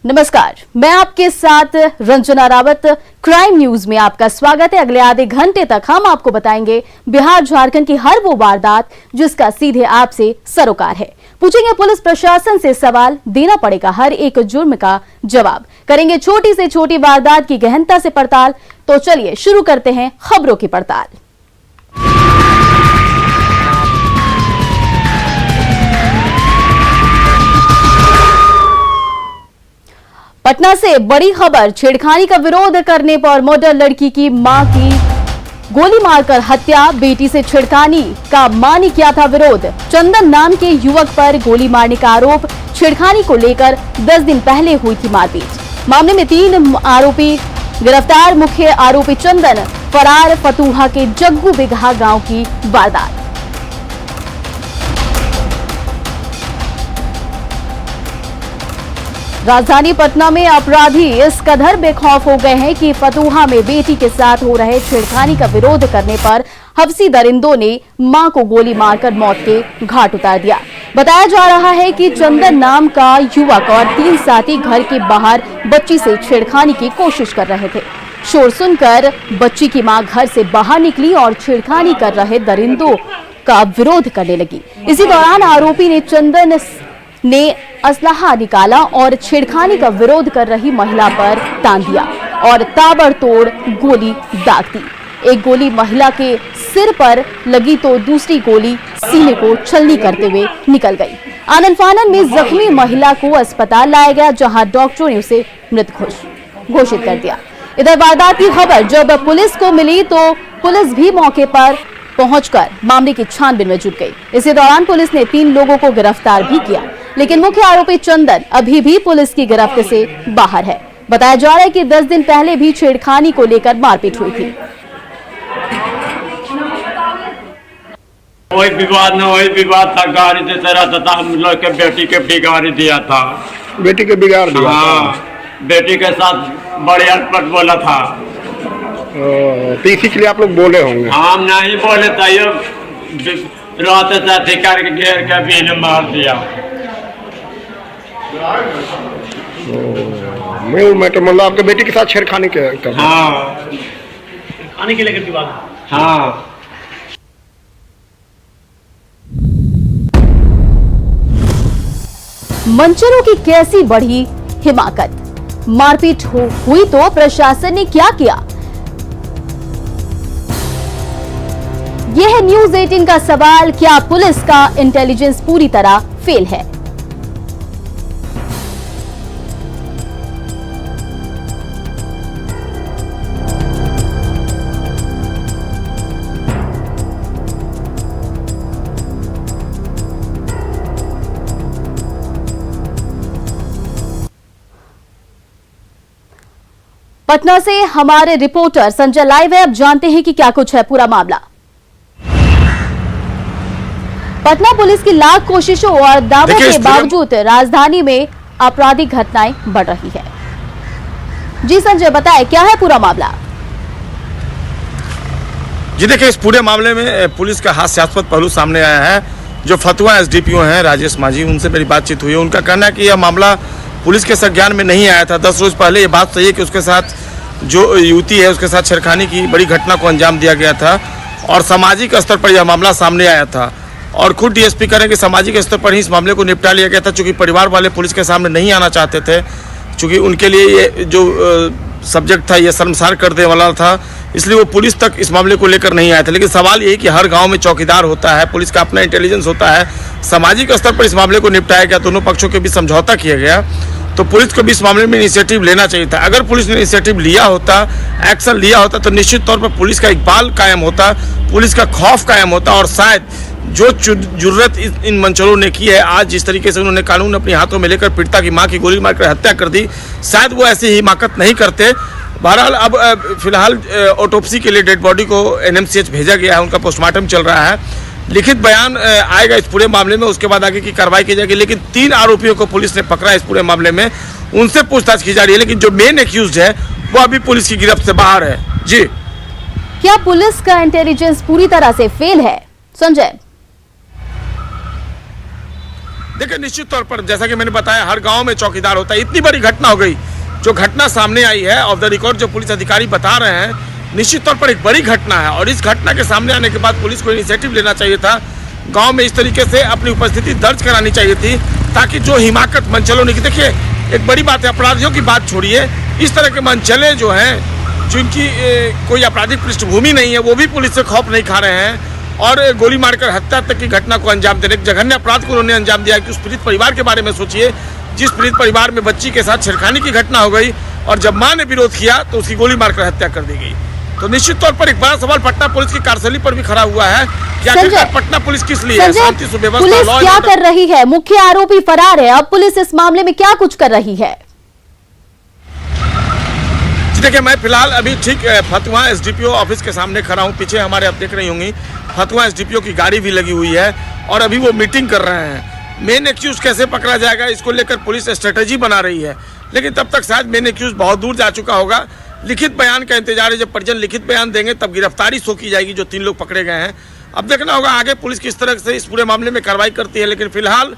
नमस्कार, मैं आपके साथ रंजना रावत। क्राइम न्यूज में आपका स्वागत है। अगले आधे घंटे तक हम आपको बताएंगे बिहार झारखंड की हर वो वारदात जिसका सीधे आपसे सरोकार है। पूछेंगे पुलिस प्रशासन से सवाल, देना पड़ेगा हर एक जुर्म का जवाब। करेंगे छोटी से छोटी वारदात की गहनता से पड़ताल। तो चलिए शुरू करते हैं खबरों की पड़ताल। पटना से बड़ी खबर, छेड़खानी का विरोध करने पर मर्डर लड़की की मां की गोली मारकर हत्या। बेटी से छेड़खानी का मां ने किया था विरोध। चंदन नाम के युवक पर गोली मारने का आरोप। छेड़खानी को लेकर 10 दिन पहले हुई थी मारपीट। मामले में 3 आरोपी गिरफ्तार। मुख्य आरोपी चंदन फरार। फतुहा के जग्गू बिगहा गांव की वारदात। राजधानी पटना में अपराधी इस कदर बेखौफ हो गए हैं कि फतुहा में बेटी के साथ हो रहे छेड़खानी का विरोध करने पर हवसी दरिंदों ने मां को गोली मारकर मौत के घाट उतार दिया। बताया जा रहा है कि चंदन नाम का युवक और 3 साथी घर के बाहर बच्ची से छेड़खानी की कोशिश कर रहे थे। शोर सुनकर बच्ची की मां घर से बाहर निकली और छेड़खानी कर रहे दरिंदों का विरोध करने लगी। इसी दौरान आरोपी ने चंदन ने असलाहा निकाला और छेड़खानी का विरोध कर रही महिला पर तान दिया और ताबड़तोड़ गोली दाग दी। एक गोली महिला के सिर पर लगी तो दूसरी गोली सीने को छलनी करते हुए निकल गई। आनन फानन में जख्मी महिला को अस्पताल लाया गया, जहां डॉक्टरों ने उसे मृत घोषित कर दिया। इधर वारदात की खबर जब पुलिस को मिली तो पुलिस भी मौके पर पहुंचकर मामले की छानबीन में जुट गई। इसी दौरान पुलिस ने 3 लोगों को गिरफ्तार भी किया, लेकिन मुख्य आरोपी चंदन अभी भी पुलिस की गिरफ्त से बाहर है। बताया जा रहा है कि 10 दिन पहले भी छेड़खानी को लेकर मारपीट हुई थी। वही विवाद था, गाड़ी देते रहता था। हम लोग के बेटी के बिगाड़ दिया था। बेटी के बिगाड़ दिया? हाँ, बेटी के साथ बड़े अटपट बोला था। तो इसीलिए आप लोग बोले होंगे? हम नहीं बोले था, ये रहते थे अधिकार के घेर के भी ने मार दिया। मैं तो मतलब आपके बेटी के साथ छेड़खानी के हाँ, आने के लेकर विवाद। हाँ, मंचरों की कैसी बढ़ी हिमाकत। मारपीट हुई तो प्रशासन ने क्या किया? यह है न्यूज 18 का सवाल। क्या पुलिस का इंटेलिजेंस पूरी तरह फेल है? पटना से हमारे रिपोर्टर संजय लाइव है। अब जानते हैं कि क्या कुछ है पूरा मामला। पटना पुलिस की लाख कोशिशों और दावों के बावजूद राजधानी में आपराधिक घटनाएं बढ़ रही है। जी संजय, बताएं क्या है पूरा मामला। जी देखिए, इस पूरे मामले में पुलिस का हास्यास्पद पहलू सामने आया है। जो फतुहा एसडीपीओ हैं राजेश माझी, उनसे मेरी बातचीत हुई है। उनका कहना है कि यह मामला पुलिस के संज्ञान में नहीं आया था। 10 रोज पहले ये बात सही है कि उसके साथ जो युवती है उसके साथ छेड़खानी की बड़ी घटना को अंजाम दिया गया था और सामाजिक स्तर पर यह मामला सामने आया था। और खुद डीएसपी कह रहे हैं कि सामाजिक स्तर पर ही इस मामले को निपटा लिया गया था, चूंकि परिवार वाले पुलिस के सामने नहीं आना चाहते थे, चूंकि उनके लिए ये जो सब्जेक्ट था ये शर्मसार कर देने वाला था, इसलिए वो पुलिस तक इस मामले को लेकर नहीं आए थे। लेकिन सवाल यही कि हर गांव में चौकीदार होता है, पुलिस का अपना इंटेलिजेंस होता है। सामाजिक स्तर पर इस मामले को निपटाया गया, दोनों पक्षों के बीच समझौता किया गया, तो पुलिस को भी इस मामले में इनिशिएटिव लेना चाहिए था। अगर पुलिस ने इनिशिएटिव लिया होता, एक्शन लिया होता, तो निश्चित तौर पर पुलिस का इकबाल कायम होता, पुलिस का खौफ कायम होता और शायद जो जुर्रत इन मंचरों ने की है, आज जिस तरीके से उन्होंने कानून अपने हाथों में लेकर पीड़िता की मां की गोली मारकर हत्या कर दी, शायद वो ऐसी हिमाकत नहीं करते। बहरहाल अब फिलहाल ऑटोप्सी के लिए डेड बॉडी को एनएमसीएच भेजा गया है, उनका पोस्टमार्टम चल रहा है। लिखित बयान आएगा इस पूरे मामले में, उसके बाद आगे की कार्रवाई की जाएगी। लेकिन 3 आरोपियों को पुलिस ने पकड़ा इस पूरे मामले में, उनसे पूछताछ की जा रही है। लेकिन जो मेन एक्यूज्ड है वो अभी पुलिस की गिरफ्त से बाहर है। जी, क्या पुलिस का इंटेलिजेंस पूरी तरह से फेल है? संजय, देखिए निश्चित तौर पर जैसा कि मैंने बताया हर गांव में चौकीदार होता है। इतनी बड़ी घटना हो गई, जो घटना सामने आई है ऑफ द रिकॉर्ड जो पुलिस अधिकारी बता रहे हैं, निश्चित तौर पर एक बड़ी घटना है। और इस घटना के सामने आने के बाद पुलिस को इनिशिएटिव लेना चाहिए था, गांव में इस तरीके से अपनी उपस्थिति दर्ज करानी चाहिए थी, ताकि जो हिमाकत मंचलों ने, देखिए एक बड़ी बात है, अपराधियों की बात छोड़िए, इस तरह के मंचले जो हैं जिनकी कोई आपराधिक पृष्ठभूमि नहीं है, वो भी पुलिस से खौफ नहीं खा रहे हैं और गोली मारकर हत्या तक की घटना को अंजाम देने, जघन्य अपराध को उन्होंने अंजाम दिया। कि उस पीड़ित परिवार के बारे में सोचिए, जिस पीड़ित परिवार में बच्ची के साथ छेड़खानी की घटना हो गई और जब मां ने विरोध किया तो उसकी गोली मारकर हत्या कर दी गई। तो निश्चित तौर पर एक बड़ा सवाल पटना पुलिस की कार्यशैली पर भी खड़ा हुआ है कि आखिरकार पटना पुलिस किस लिए है? शांति सुव्यवस्था, पुलिस लॉ क्या एंड कर रही है? मुख्य आरोपी फरार है, अब पुलिस इस मामले में क्या कुछ कर रही है? देखिए मैं फिलहाल अभी ठीक फतुहा एसडीपीओ ऑफिस के सामने खड़ा हूँ। पीछे हमारे आप देख रही होंगी फतुहा एसडीपीओ की गाड़ी भी लगी हुई है और अभी वो मीटिंग कर रहे हैं। मेन एक्यूज कैसे पकड़ा जाएगा, इसको लेकर पुलिस स्ट्रेटेजी बना रही है, लेकिन तब तक शायद मेन एक्यूज बहुत दूर जा चुका होगा। लिखित बयान का इंतजार है, जब परिजन लिखित बयान देंगे तब गिरफ्तारी शो की जाएगी जो 3 लोग पकड़े गए हैं। अब देखना होगा आगे पुलिस किस तरह से इस पूरे मामले में कार्रवाई करती है, लेकिन फिलहाल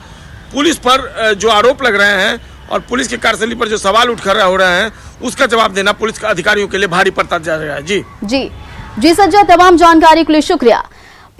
पुलिस पर जो आरोप लग रहे हैं और पुलिस की कार्यशैली पर जो सवाल उठ खड़े हो रहे हैं, उसका जवाब देना पुलिस अधिकारियों के लिए भारी पड़ता जा रहा है। जी संजय, तमाम जानकारी के लिए शुक्रिया।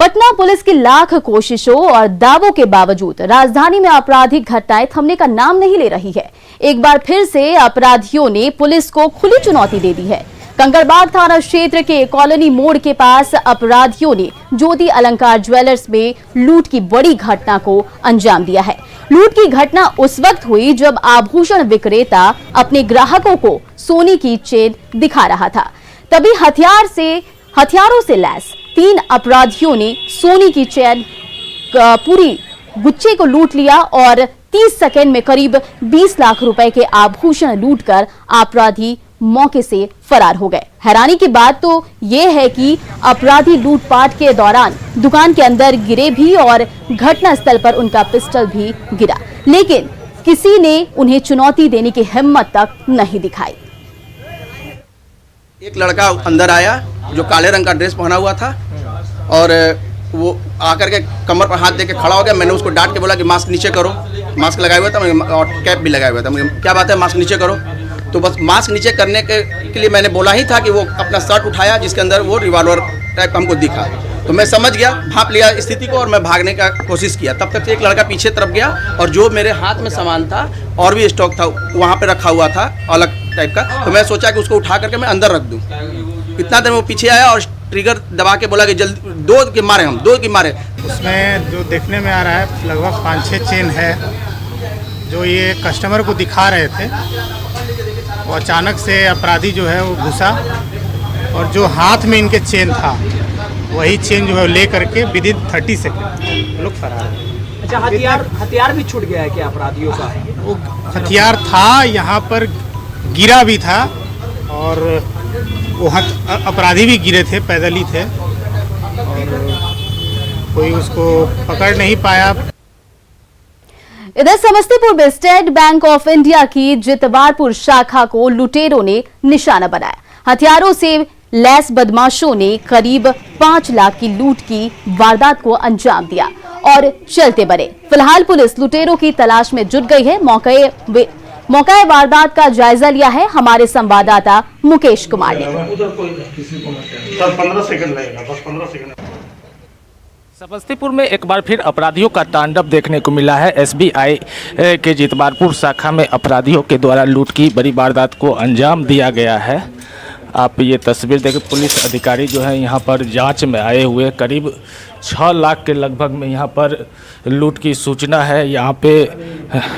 पटना पुलिस की लाख कोशिशों और दावों के बावजूद राजधानी में आपराधिक घटनाएं थमने का नाम नहीं ले रही है। एक बार फिर से अपराधियों ने पुलिस को खुली चुनौती दे दी है। कंकड़बाग थाना क्षेत्र के कॉलोनी मोड़ के पास अपराधियों ने ज्योति अलंकार ज्वेलर्स में लूट की बड़ी घटना को अंजाम दिया है। लूट की घटना उस वक्त हुई जब आभूषण विक्रेता अपने ग्राहकों को सोने की चेन दिखा रहा था। तभी हथियारों से लैस 3 अपराधियों ने सोने की चेन पूरी गुच्छे को लूट लिया और 30 सेकंड में करीब 20 लाख रुपए के आभूषण लूटकर अपराधी मौके से फरार हो गए। हैरानी की बात तो यह है कि अपराधी लूटपाट के दौरान दुकान के अंदर गिरे भी और घटना स्थल पर उनका पिस्टल भी गिरा, लेकिन किसी ने उन्हें चुनौती देने की हिम्मत तक नहीं दिखाई। एक लड़का अंदर आया जो काले रंग का ड्रेस पहना हुआ था और वो आकर के कमर पर हाथ दे के खड़ा हो गया। मैंने उसको डांट के बोला कि मास्क नीचे करो। मास्क लगाया हुआ था और कैप भी लगाया हुआ था। मुझे क्या बात है, मास्क नीचे करो। तो बस मास्क नीचे करने के लिए मैंने बोला ही था कि वो अपना शर्ट उठाया जिसके अंदर वो रिवॉल्वर टाइप हमको दिखा। तो मैं समझ गया, भांप लिया स्थिति को और मैं भागने का कोशिश किया। तब तक एक लड़का पीछे तरफ गया और जो मेरे हाथ में सामान था और भी स्टॉक था वहाँ पे रखा हुआ था अलग टाइप का, तो मैं सोचा कि उसको उठा करके मैं अंदर रख दूँ। इतना देर वो पीछे आया और ट्रिगर दबा के बोला कि जल्दी 2 के मारे। उसमें जो देखने में आ रहा है लगभग 5-6 चेन है जो ये कस्टमर को दिखा रहे थे। वो अचानक से अपराधी जो है वो घुसा और जो हाथ में इनके चेन था वही चेन जो है ले करके विदिन 30 सेकंड लोग फरार। अच्छा, हथियार भी छूट गया है क्या अपराधियों का? वो हथियार था, यहाँ पर गिरा भी था और वो अपराधी भी गिरे थे, पैदल ही थे और कोई उसको पकड़ नहीं पाया। इधर समस्तीपुर में स्टेट बैंक ऑफ इंडिया की जितवारपुर शाखा को लुटेरों ने निशाना बनाया। हथियारों से लैस बदमाशों ने करीब 5 लाख की लूट की वारदात को अंजाम दिया और चलते बने। फिलहाल पुलिस लुटेरों की तलाश में जुट गई है। मौका वारदात का जायजा लिया है हमारे संवाददाता मुकेश कुमार ने। 15 सेकंड लगेगा, बस 15 सेकंड। समस्तीपुर में एक बार फिर अपराधियों का तांडव देखने को मिला है। एसबीआई के जितवारपुर शाखा में अपराधियों के द्वारा लूट की बड़ी वारदात को अंजाम दिया गया है। आप ये तस्वीर देखें, पुलिस अधिकारी जो है यहाँ पर जांच में आए हुए, करीब 6 लाख के लगभग में यहाँ पर लूट की सूचना है। यहाँ पे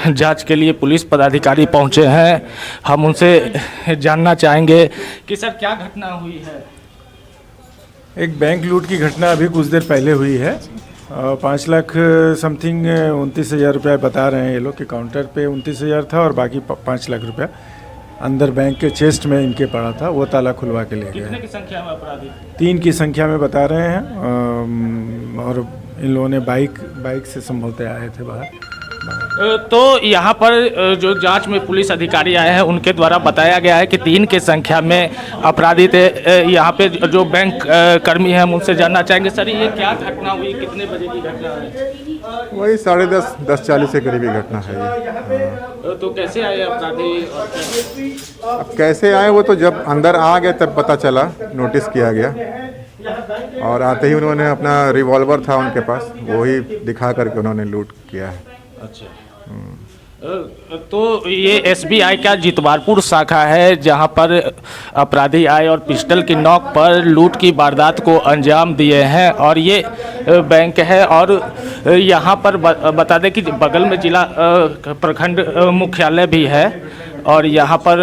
जांच के लिए पुलिस पदाधिकारी पहुँचे हैं। हम उनसे जानना चाहेंगे कि सर क्या घटना हुई है। एक बैंक लूट की घटना अभी कुछ देर पहले हुई है। 5 लाख समथिंग 29,000 रुपया बता रहे हैं ये लोग कि काउंटर पे 29,000 था और बाकी 5 लाख रुपया अंदर बैंक के चेस्ट में इनके पड़ा था, वो ताला खुलवा के ले गए। कितने की संख्या में अपराधी? 3 की संख्या में बता रहे हैं और इन लोगों ने बाइक से संभवतः आए थे बाहर, तो यहाँ पर जो जांच में पुलिस अधिकारी आए हैं उनके द्वारा बताया गया है कि 3 की संख्या में अपराधी थे। यहाँ पे जो बैंक कर्मी हैं हम उनसे जानना चाहेंगे, सर ये क्या घटना हुई, कितने बजे की घटना है? वही 10:40 के करीब की घटना है ये। तो कैसे आए अपराधी? अब कैसे आए वो तो जब अंदर आ गए तब पता चला, नोटिस किया गया और आते ही उन्होंने अपना रिवॉल्वर था उनके पास, वही दिखा करके उन्होंने लूट किया है। अच्छा। तो ये SBI का जितवारपुर शाखा है जहां पर अपराधी आए और पिस्टल की नोक पर लूट की वारदात को अंजाम दिए हैं और ये बैंक है। और यहां पर बता दें कि बगल में जिला प्रखंड मुख्यालय भी है और यहां पर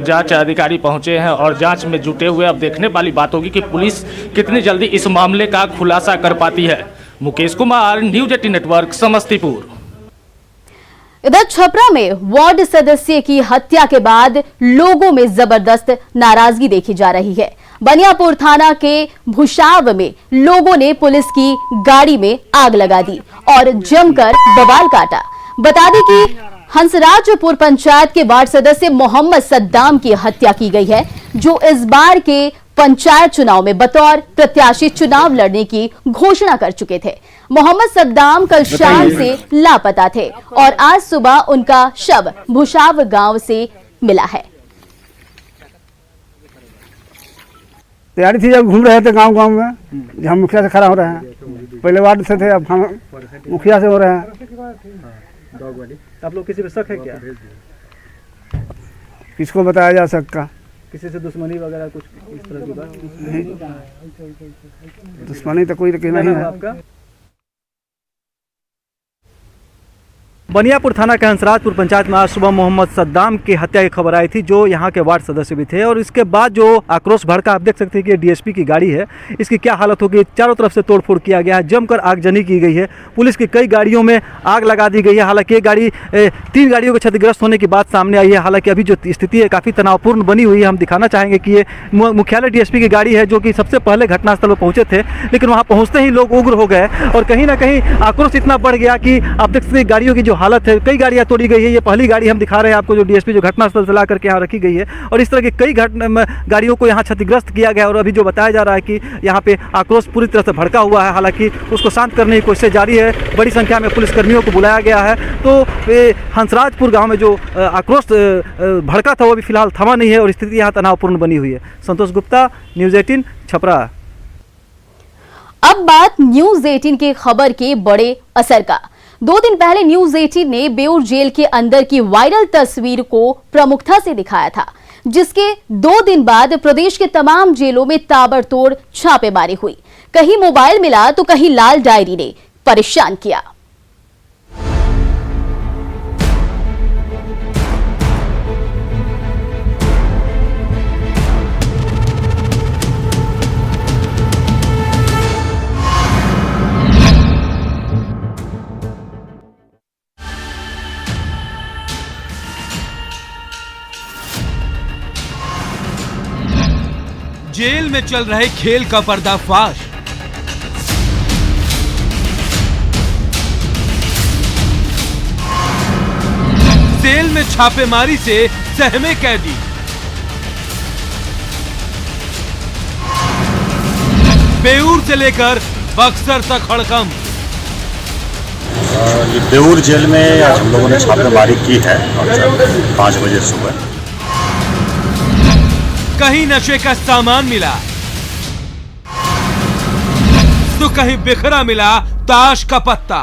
जांच अधिकारी पहुंचे हैं और जांच में जुटे हुए। अब देखने वाली बात होगी कि पुलिस कितनी जल्दी इस मामले का खुलासा कर पाती है। Mukesh Kumar, news 18 network, Samastipur. इधर छपरा में वार्ड सदस्य की हत्या के बाद लोगों में जबरदस्त नाराजगी देखी जा रही है। बनियापुर थाना के भुसाव में लोगों ने पुलिस की गाड़ी में आग लगा दी और जमकर बवाल काटा। बता दें कि हंसराजपुर पंचायत के वार्ड सदस्य मोहम्मद सद्दाम की हत्या की गई है, जो इस बार के पंचायत चुनाव में बतौर प्रत्याशी चुनाव लड़ने की घोषणा कर चुके थे। मोहम्मद सद्दाम कल शाम से लापता थे और आज सुबह उनका शव भुसाव गांव से मिला है। तैयारी थी, जब घूम रहे थे गांव में, जब हम मुखिया से खड़ा हो रहे हैं। पहले वार्ड से थे, अब हम मुखिया से हो रहे हैं। आप लोग किसी पे शक है क्या? किसको बताया जा सकता? किसी से दुश्मनी वगैरह कुछ इस तरह की बात? दुश्मनी तो कोई नहीं है। आपका बनियापुर थाना के हंसराजपुर पंचायत में आज सुबह मोहम्मद सद्दाम की हत्या की खबर आई थी, जो यहाँ के वार्ड सदस्य भी थे। और इसके बाद जो आक्रोश भड़का, आप देख सकते हैं कि ये DSP की गाड़ी है, इसकी क्या हालत होगी। चारों तरफ से तोड़फोड़ किया गया है, जमकर आगजनी की गई है, पुलिस की कई गाड़ियों में आग लगा दी गई है। हालांकि ये गाड़ी 3 गाड़ियों के क्षतिग्रस्त होने की बात सामने आई है। हालांकि अभी जो स्थिति है काफ़ी तनावपूर्ण बनी हुई है। हम दिखाना चाहेंगे कि ये मुख्यालय DSP की गाड़ी है, जो कि सबसे पहले घटनास्थल पर पहुंचे थे, लेकिन वहाँ पहुँचते ही लोग उग्र हो गए और कहीं ना कहीं आक्रोश इतना बढ़ गया कि आप देख सकते हैं गाड़ियों की जो हालत है, कई गाड़ियां तोड़ी गई है। ये पहली गाड़ी हम दिखा रहे हैं आपको, जो DSP जो घटनास्थल से ला करके यहाँ रखी गई है और इस तरह की कई गाड़ियों को यहाँ क्षतिग्रस्त किया गया। और अभी जो बताया जा रहा है कि यहाँ पे आक्रोश पूरी तरह से भड़का हुआ है। हालांकि उसको शांत करने की कोशिश जारी है, बड़ी संख्या में पुलिसकर्मियों को बुलाया गया है। तो हंसराजपुर गाँव में जो आक्रोश भड़का था वो अभी फिलहाल थमा नहीं है और स्थिति यहाँ तनावपूर्ण बनी हुई है। संतोष गुप्ता, न्यूज़ 18 छपरा। अब बात न्यूज़ 18 की खबर के बड़े असर का। 2 दिन पहले न्यूज़ 18 ने बेऊर जेल के अंदर की वायरल तस्वीर को प्रमुखता से दिखाया था, जिसके 2 दिन बाद प्रदेश के तमाम जेलों में ताबड़तोड़ छापेमारी हुई। कहीं मोबाइल मिला तो कहीं लाल डायरी ने परेशान किया। जेल में चल रहे खेल का पर्दाफाश। जेल में छापेमारी से सहमे कैदी। बेऊर से लेकर बक्सर तक हड़कंप। ये बेऊर जेल में आज हम लोगों ने छापेमारी की है और 5 बजे सुबह। कहीं नशे का सामान मिला तो कहीं बिखरा मिला ताश का पत्ता।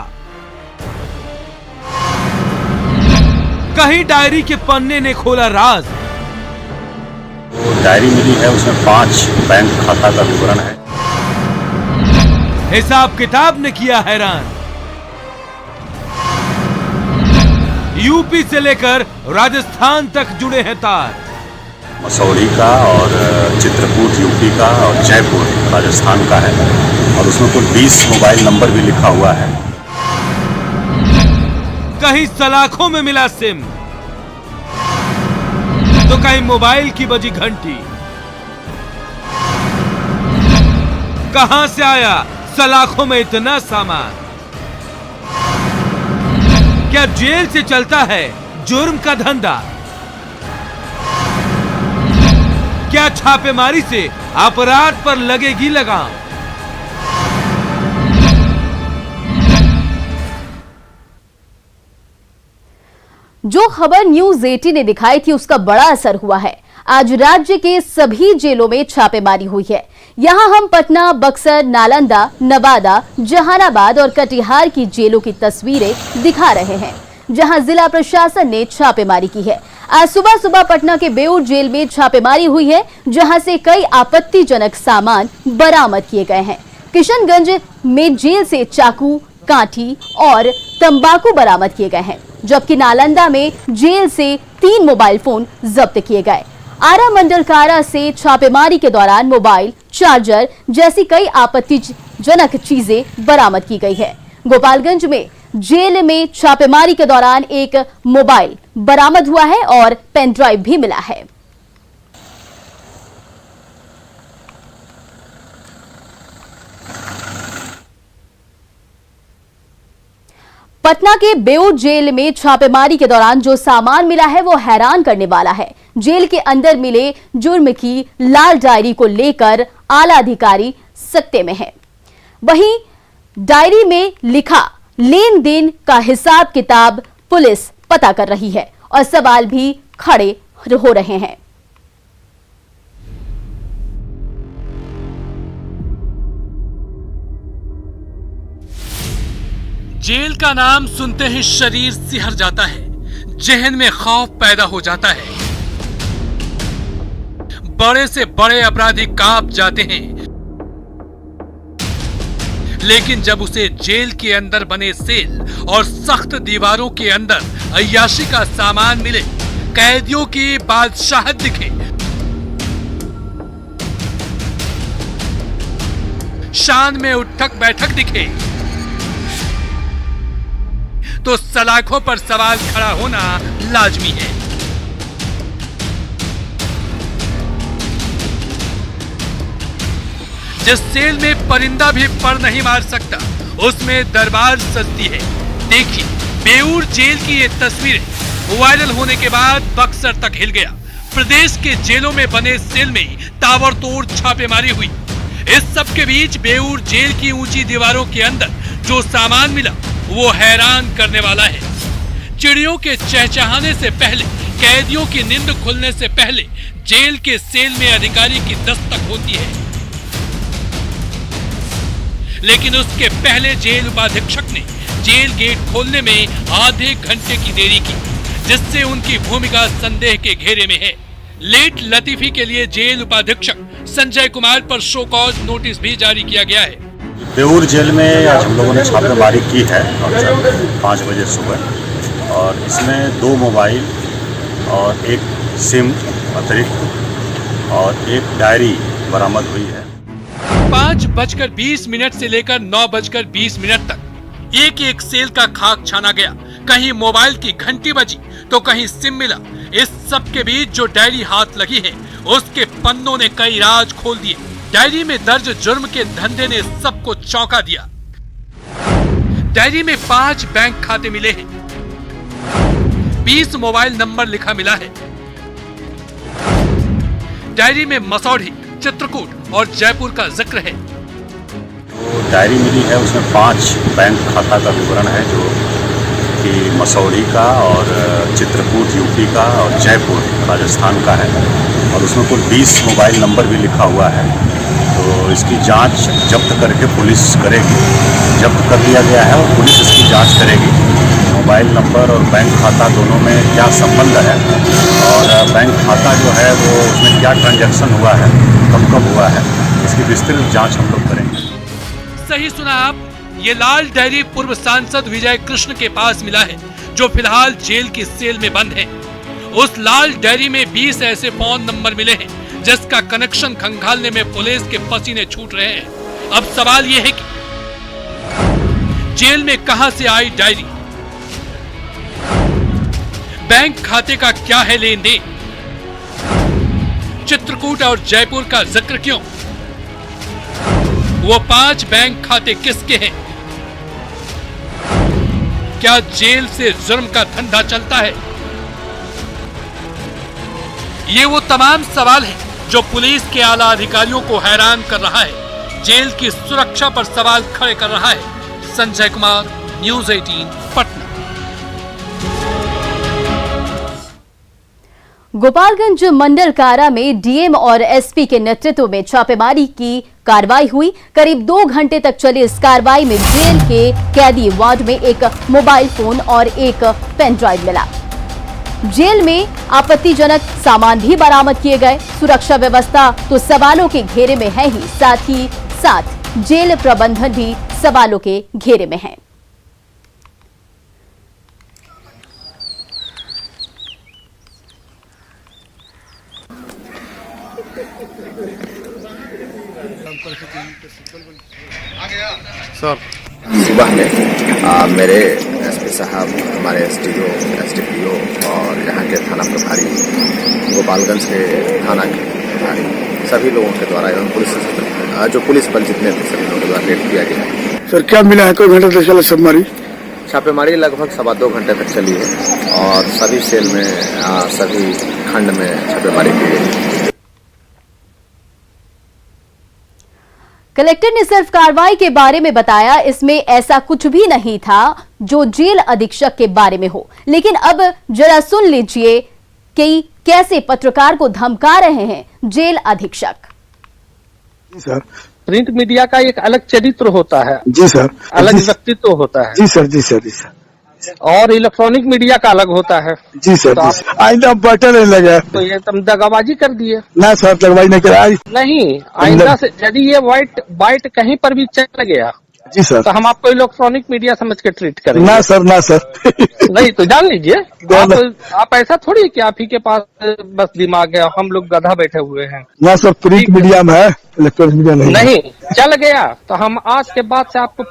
कहीं डायरी के पन्ने ने खोला राज। वो डायरी मिली है, उसमें 5 बैंक खाता का विवरण है। हिसाब किताब ने किया हैरान। यूपी से लेकर राजस्थान तक जुड़े हैं तार। मसौरी का और चित्रकूट यूपी का और जयपुर राजस्थान का है और उसमें कुल 20 मोबाइल नंबर भी लिखा हुआ है। कहीं सलाखों में मिला सिम तो कहीं मोबाइल की बजी घंटी। कहां से आया सलाखों में इतना सामान? क्या जेल से चलता है जुर्म का धंधा? क्या छापेमारी से अपराध पर लगेगी लगाम? जो खबर न्यूज 18 ने दिखाई थी उसका बड़ा असर हुआ है। आज राज्य के सभी जेलों में छापेमारी हुई है। यहां हम पटना, बक्सर, नालंदा, नवादा, जहानाबाद और कटिहार की जेलों की तस्वीरें दिखा रहे हैं, जहां जिला प्रशासन ने छापेमारी की है। आज सुबह सुबह पटना के बेऊर जेल में छापेमारी हुई है, जहां से कई आपत्तिजनक सामान बरामद किए गए हैं। किशनगंज में जेल से चाकू, काठी और तंबाकू बरामद किए गए हैं, जबकि नालंदा में जेल से 3 मोबाइल फोन जब्त किए गए। आरा मंडल कारा से छापेमारी के दौरान मोबाइल, चार्जर जैसी कई आपत्तिजनक चीजें बरामद की गई है। गोपालगंज में जेल में छापेमारी के दौरान एक मोबाइल बरामद हुआ है और पेन ड्राइव भी मिला है। पटना के बेऊर जेल में छापेमारी के दौरान जो सामान मिला है वो हैरान करने वाला है। जेल के अंदर मिले जुर्म की लाल डायरी को लेकर आला अधिकारी सकते में है। वहीं डायरी में लिखा लेन देन का हिसाब किताब पुलिस पता कर रही है और सवाल भी खड़े हो रहे हैं। जेल का नाम सुनते ही शरीर सिहर जाता है, जहन में खौफ पैदा हो जाता है। बड़े से बड़े अपराधी कांप जाते हैं, लेकिन जब उसे जेल के अंदर बने सेल और सख्त दीवारों के अंदर अय्याशी का सामान मिले, कैदियों की बादशाहत दिखे, शान में उठक बैठक दिखे, तो सलाखों पर सवाल खड़ा होना लाजमी है। जिस सेल में परिंदा भी पर नहीं मार सकता, उसमें दरबार सजती है। देखिए, बेऊर जेल की ये तस्वीरें वायरल होने के बाद बक्सर तक हिल गया। प्रदेश के जेलों में बने सेल में ताबड़तोड़ छापेमारी हुई। इस सब के बीच बेऊर जेल की ऊंची दीवारों के अंदर जो सामान मिला वो हैरान करने वाला है। चिड़ियों के चहचहाने से पहले, कैदियों की नींद खुलने से पहले जेल के सेल में अधिकारी की दस्तक होती है, लेकिन उसके पहले जेल उपाधीक्षक ने जेल गेट खोलने में आधे घंटे की देरी की, जिससे उनकी भूमिका संदेह के घेरे में है। लेट लतीफी के लिए जेल उपाधीक्षक संजय कुमार पर शो कॉज नोटिस भी जारी किया गया है। बेऊर जेल में आज हम लोगों ने छापेमारी की है 5 बजे सुबह, और इसमें 2 मोबाइल और 1 सिम अतिरिक्त और 1 डायरी बरामद हुई है। 5:20 से लेकर 9:20 तक एक सेल का खाक छाना गया। कहीं मोबाइल की घंटी बजी तो कहीं सिम मिला। इस सब के बीच जो डायरी हाथ लगी है, उसके पन्नों ने कई राज खोल दिए। डायरी में दर्ज जुर्म के धंधे ने सबको चौंका दिया। डायरी में 5 बैंक खाते मिले हैं, 20 मोबाइल नंबर लिखा मिला है। डायरी में मसौढ़ी, चित्रकूट और जयपुर का जिक्र है। जो डायरी मिली है उसमें 5 बैंक खाता का विवरण है, जो कि मसौढ़ी का और चित्रकूट यूपी का और जयपुर राजस्थान का है, और उसमें कुल 20 मोबाइल नंबर भी लिखा हुआ है। तो इसकी जांच जब्त करके पुलिस करेगी। जब्त कर लिया गया है और पुलिस इसकी जांच करेगी। मोबाइल नंबर और बैंक खाता दोनों में क्या संबंध है, और बैंक खाता जो है वो उसमें क्या ट्रांजैक्शन हुआ है, कब कब हुआ है, इसकी विस्तृत जांच हम लोग करेंगे। सही सुना आप, ये लाल डायरी पूर्व सांसद विजय कृष्ण के पास मिला है, जो फिलहाल जेल की सेल में बंद है। उस लाल डायरी में 20 ऐसे फोन नंबर मिले हैं जिसका कनेक्शन खंगालने में पुलिस के पसीने छूट रहे हैं। अब सवाल यह है कि जेल में कहां से आई डायरी, बैंक खाते का क्या है लेन देन, चित्रकूट और जयपुर का जिक्र क्यों, वो 5 बैंक खाते किसके हैं, क्या जेल से जुर्म का धंधा चलता है? ये वो तमाम सवाल हैं जो पुलिस के आला अधिकारियों को हैरान कर रहा है। जेल की सुरक्षा पर सवाल खड़े कर रहा है। संजय कुमार, न्यूज़ 18 पटना। गोपालगंज मंडल कारा में डीएम और एसपी के नेतृत्व में छापेमारी की कार्रवाई हुई। करीब 2 घंटे तक चली इस कार्रवाई में जेल के कैदी वार्ड में एक मोबाइल फोन और एक पेन ड्राइव मिला। जेल में आपत्तिजनक सामान भी बरामद किए गए। सुरक्षा व्यवस्था तो सवालों के घेरे में है ही साथ जेल प्रबंधन भी सवालों के घेरे में है। सर सुबह में मेरे एसपी साहब, हमारे एसडीओ, एसडीपीओ और यहाँ के थाना प्रभारी, गोपालगंज के थाना के प्रभारी, सभी लोगों के द्वारा एवं पुलिस बल जितने थे सभी लोगों के द्वारा रेड किया गया। सर क्या मिला है? कोई घंटे तक चला छापेमारी? छापेमारी लगभग 2.25 घंटे तक चली है और सभी सेल में सभी खंड में छापेमारी की गई। कलेक्टर ने सिर्फ कार्रवाई के बारे में बताया, इसमें ऐसा कुछ भी नहीं था जो जेल अधीक्षक के बारे में हो। लेकिन अब जरा सुन लीजिए कि कैसे पत्रकार को धमका रहे हैं जेल अधीक्षक। सर प्रिंट मीडिया का एक अलग चरित्र होता है। जी सर। अलग व्यक्तित्व होता है। जी सर, जी सर, जी सर। और इलेक्ट्रॉनिक मीडिया का अलग होता है। जी सर, तो आइंदा बटन नहीं लगे तो ये तुम दगाबाजी कर दिए। ना सर, दगाबाजी नहीं करा। नहीं, आइंदा से यदि ये बाइट कहीं पर भी चल गया जी सर, तो हम आपको इलेक्ट्रॉनिक मीडिया समझ के ट्रीट करेंगे। ना सर, ना सर। नहीं तो जान लीजिए, आप ऐसा थोड़ी है कि आप ही के पास बस दिमाग है, हम लोग गधा बैठे हुए हैं। ना सर, प्रिंट मीडिया में है, इलेक्ट्रॉनिक मीडिया नहीं। नहीं चल गया तो हम आज के बाद से आपको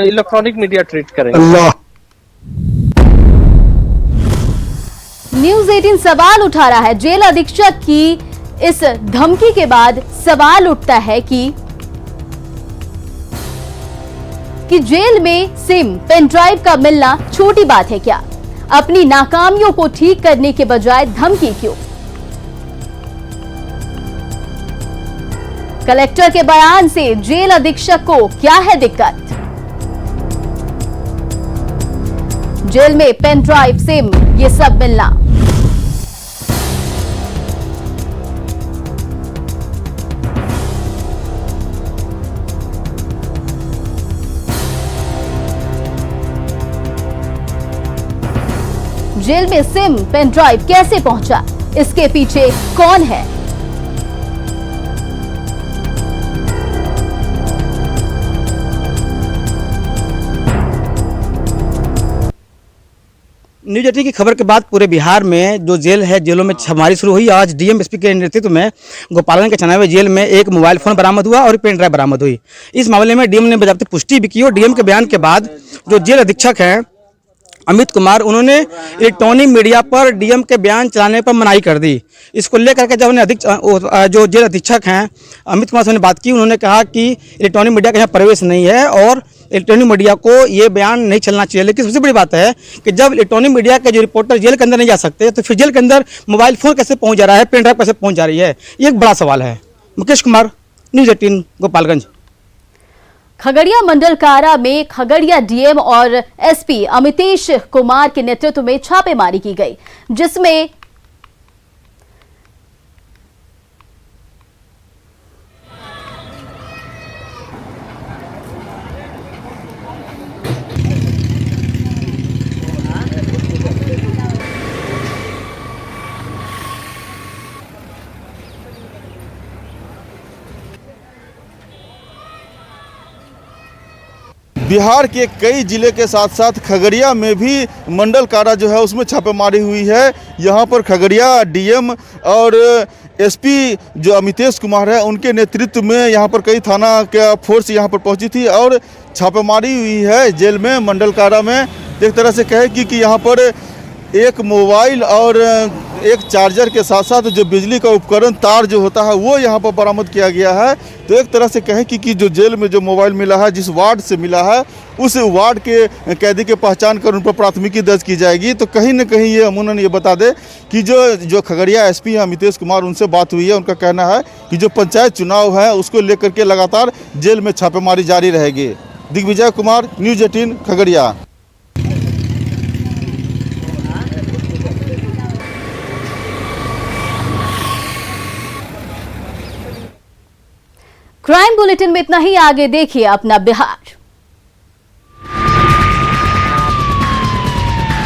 इलेक्ट्रॉनिक मीडिया ट्रीट करेंगे। अल्लाह। न्यूज़ 18 सवाल उठा रहा है। जेल अधीक्षक की इस धमकी के बाद सवाल उठता है कि जेल में सिम, पेन ड्राइव का मिलना छोटी बात है क्या? अपनी नाकामियों को ठीक करने के बजाय धमकी क्यों? कलेक्टर के बयान से जेल अधीक्षक को क्या है दिक्कत? जेल में पेन ड्राइव, सिम, ये सब मिलना। जेल में सिम, पेन ड्राइव कैसे पहुंचा? इसके पीछे कौन है? न्यूज़ 18 की खबर के बाद पूरे बिहार में जो जेल है, जेलों में छापेमारी शुरू हुई। आज डीएम एसपी के नेतृत्व में गोपालगंज के चनावे जेल में एक मोबाइल फोन बरामद हुआ और पेन ड्राइव बरामद हुई। इस मामले में डीएम ने बाकायदा पुष्टि भी की और डीएम के बयान के बाद जो जेल अधीक्षक हैं अमित कुमार, उन्होंने इलेक्ट्रॉनिक मीडिया पर डीएम के बयान चलाने पर मनाही कर दी। इसको लेकर के जब उन्हें जो जेल अधीक्षक हैं अमित कुमार से ने बात की, उन्होंने कहा कि इलेक्ट्रॉनिक मीडिया का यहाँ प्रवेश नहीं है और इलेक्ट्रॉनिक मीडिया को ये बयान नहीं चलना चाहिए। लेकिन सबसे बड़ी बात है कि जब इलेक्ट्रॉनिक मीडिया के जो रिपोर्टर जेल के अंदर नहीं जा सकते तो फिर जेल के अंदर मोबाइल फोन कैसे पहुँच जा रहा है, पेन ड्राइव कैसे पहुँच जा रही है, ये एक बड़ा सवाल है। मुकेश कुमार, न्यूज़ 18 गोपालगंज। खगड़िया मंडल कारा में खगड़िया डीएम और एसपी अमितेश कुमार के नेतृत्व में छापेमारी की गई, जिसमें बिहार के कई जिले के साथ साथ खगड़िया में भी मंडल कारा जो है उसमें छापेमारी हुई है। यहाँ पर खगड़िया डीएम और एसपी जो अमितेश कुमार है उनके नेतृत्व में यहाँ पर कई थाना का फोर्स यहाँ पर पहुँची थी और छापेमारी हुई है जेल में, मंडल कारा में। एक तरह से कहे कि यहाँ पर एक मोबाइल और एक चार्जर के साथ साथ जो बिजली का उपकरण तार जो होता है वो यहाँ पर बरामद किया गया है। तो एक तरह से कहें कि जो जेल में जो मोबाइल मिला है, जिस वार्ड से मिला है, उस वार्ड के कैदी के पहचान कर उन पर प्राथमिकी दर्ज की जाएगी। तो कहीं न कहीं ये अमूनन ये बता दे कि जो खगड़िया एसपी हैं अमितेश कुमार, उनसे बात हुई है। उनका कहना है कि जो पंचायत चुनाव है उसको लेकर के लगातार जेल में छापेमारी जारी रहेगी। Digvijay Kumar, news 18 Khagaria. Crime bulletin में इतना ही। आगे देखिए अपना बिहार।